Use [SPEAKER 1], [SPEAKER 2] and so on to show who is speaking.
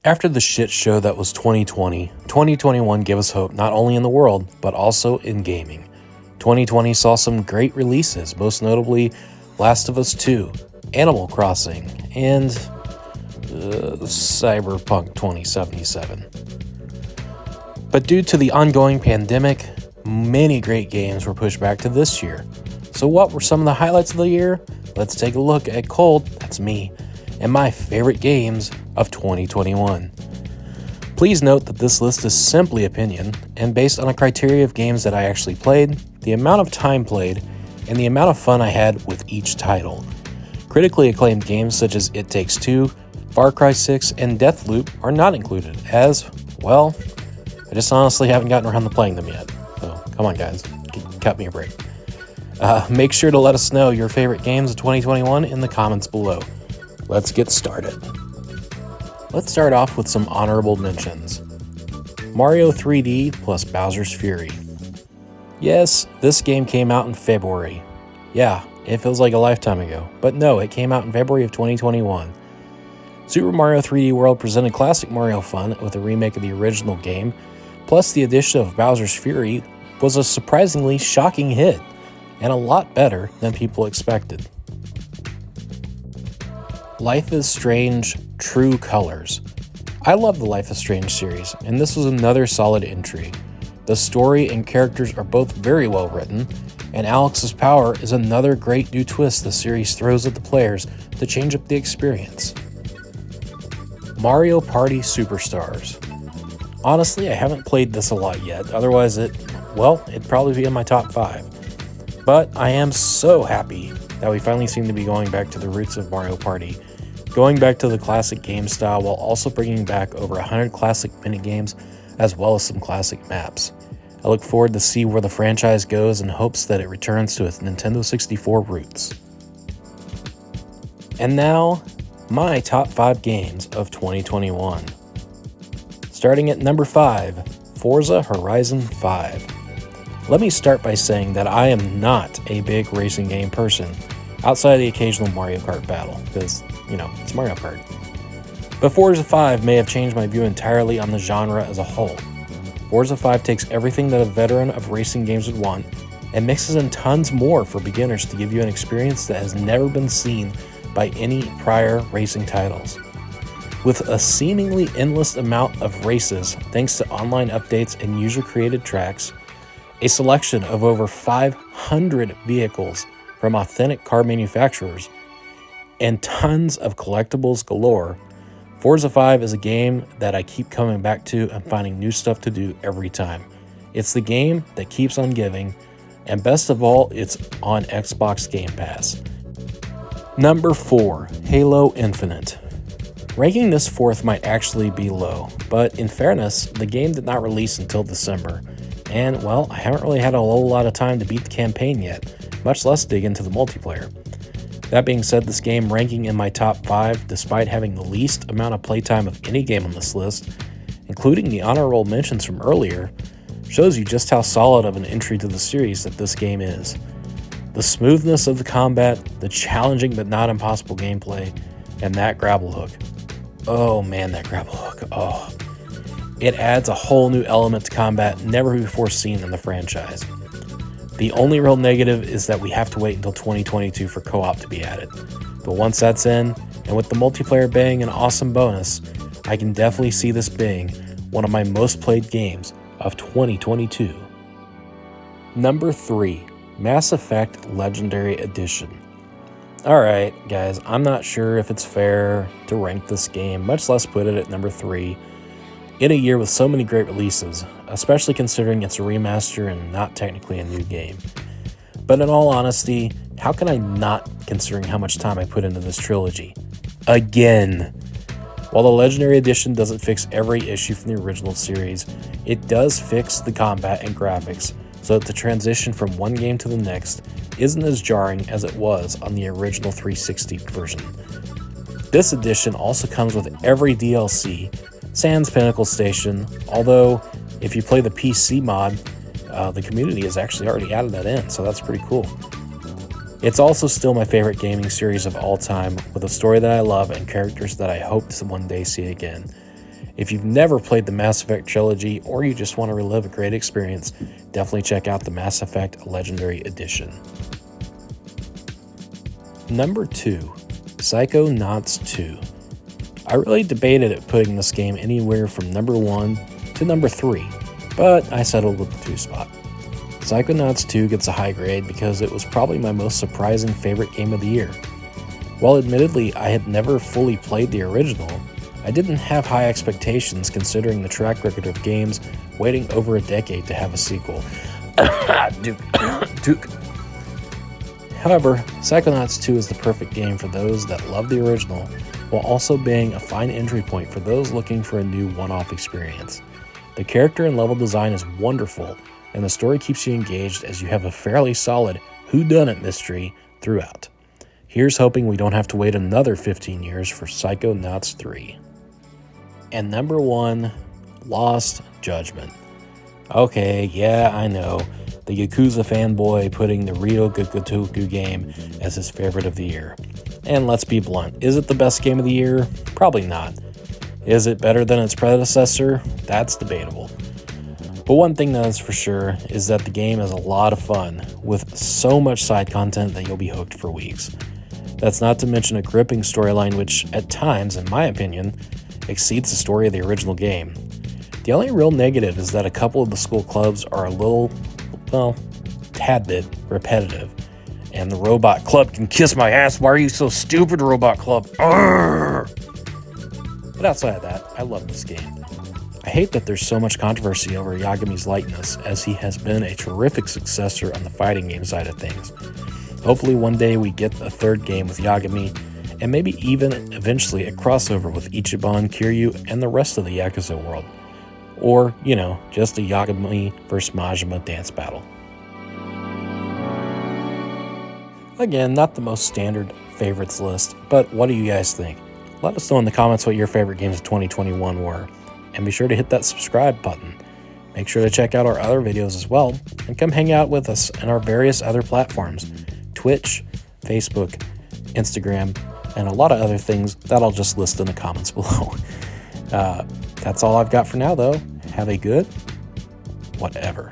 [SPEAKER 1] After the shit show that was 2020, 2021 gave us hope not only in the world, but also in gaming. 2020 saw some great releases, most notably Last of Us II, Animal Crossing, and Cyberpunk 2077. But due to the ongoing pandemic, many great games were pushed back to this year. So what were some of the highlights of the year? Let's take a look at Cold, that's me, and my favorite games of 2021. Please note that this list is simply opinion and based on a criteria of games that I actually played, the amount of time played, and the amount of fun I had with each title. Critically acclaimed games such as It Takes Two, Far Cry 6, and Deathloop are not included as, well, I just honestly haven't gotten around to playing them yet. So come on guys, cut me a break. Make sure to let us know your favorite games of 2021 in the comments below. Let's get started. Let's start off with some honorable mentions. Mario 3D plus Bowser's Fury. Yes, this game came out in February. Yeah, it feels like a lifetime ago, but no, it came out in February of 2021. Super Mario 3D World presented classic Mario fun with a remake of the original game, plus the addition of Bowser's Fury was a surprisingly shocking hit, and a lot better than people expected. Life is Strange True Colors. I love the Life is Strange series, and this was another solid entry. The story and characters are both very well written, and Alex's power is another great new twist the series throws at the players to change up the experience. Mario Party Superstars. Honestly, I haven't played this a lot yet, otherwise it'd probably be in my top 5. But I am so happy that we finally seem to be going back to the roots of Mario Party, going back to the classic game style while also bringing back over 100 classic minigames as well as some classic maps. I look forward to see where the franchise goes in hopes that it returns to its Nintendo 64 roots. And now, my top 5 games of 2021. Starting at number 5, Forza Horizon 5. Let me start by saying that I am not a big racing game person, outside of the occasional Mario Kart battle, because, it's Mario Kart. But Forza 5 may have changed my view entirely on the genre as a whole. Forza 5 takes everything that a veteran of racing games would want and mixes in tons more for beginners to give you an experience that has never been seen by any prior racing titles. With a seemingly endless amount of races thanks to online updates and user-created tracks, a selection of over 500 vehicles from authentic car manufacturers, and tons of collectibles galore, Forza 5 is a game that I keep coming back to and finding new stuff to do every time. It's the game that keeps on giving, and best of all, it's on Xbox Game Pass. Number 4, Halo Infinite. Ranking this 4th might actually be low, but in fairness, the game did not release until December, and I haven't really had a whole lot of time to beat the campaign yet, much less dig into the multiplayer. That being said, this game ranking in my top 5, despite having the least amount of playtime of any game on this list, including the honorable mentions from earlier, shows you just how solid of an entry to the series that this game is. The smoothness of the combat, the challenging but not impossible gameplay, and that grapple hook. Oh man, that grapple hook. Oh. It adds a whole new element to combat never before seen in the franchise. The only real negative is that we have to wait until 2022 for co-op to be added. But once that's in, and with the multiplayer being an awesome bonus, I can definitely see this being one of my most played games of 2022. Number 3, Mass Effect Legendary Edition. Alright guys, I'm not sure if it's fair to rank this game, much less put it at number 3, in a year with so many great releases, especially considering it's a remaster and not technically a new game. But in all honesty, how can I not, considering how much time I put into this trilogy? Again! While the Legendary Edition doesn't fix every issue from the original series, it does fix the combat and graphics, so that the transition from one game to the next isn't as jarring as it was on the original 360 version. This edition also comes with every DLC, sans Pinnacle Station, although if you play the PC mod, the community has actually already added that in, so that's pretty cool. It's also still my favorite gaming series of all time, with a story that I love and characters that I hope to one day see again. If you've never played the Mass Effect trilogy or you just want to relive a great experience, definitely check out the Mass Effect Legendary Edition. Number 2, Psychonauts 2. I really debated at putting this game anywhere from number 1 to number 3, but I settled with the 2 spot. Psychonauts 2 gets a high grade because it was probably my most surprising favorite game of the year. While admittedly I had never fully played the original, I didn't have high expectations considering the track record of games waiting over a decade to have a sequel. Duke. However, Psychonauts 2 is the perfect game for those that love the original, while also being a fine entry point for those looking for a new one-off experience. The character and level design is wonderful, and the story keeps you engaged as you have a fairly solid whodunit mystery throughout. Here's hoping we don't have to wait another 15 years for Psychonauts 3. And number 1, Lost Judgment. Okay, yeah, I know, the Yakuza fanboy putting the Ryo Gotoku game as his favorite of the year. And let's be blunt, is it the best game of the year? Probably not. Is it better than its predecessor? That's debatable. But one thing that is for sure is that the game is a lot of fun, with so much side content that you'll be hooked for weeks. That's not to mention a gripping storyline which, at times, in my opinion, exceeds the story of the original game. The only real negative is that a couple of the school clubs are a little, tad bit repetitive. And the robot club can kiss my ass. Why are you so stupid, robot club? Arrgh! But outside of that, I love this game. I hate that there's so much controversy over Yagami's likeness, as he has been a terrific successor on the fighting game side of things. Hopefully one day we get a third game with Yagami, and maybe even eventually a crossover with Ichiban, Kiryu, and the rest of the Yakuza world. Or, just a Yagami vs. Majima dance battle. Again, not the most standard favorites list, but what do you guys think? Let us know in the comments what your favorite games of 2021 were, and be sure to hit that subscribe button. Make sure to check out our other videos as well, and come hang out with us on our various other platforms, Twitch, Facebook, Instagram, and a lot of other things that I'll just list in the comments below. That's all I've got for now, though. Have a good whatever.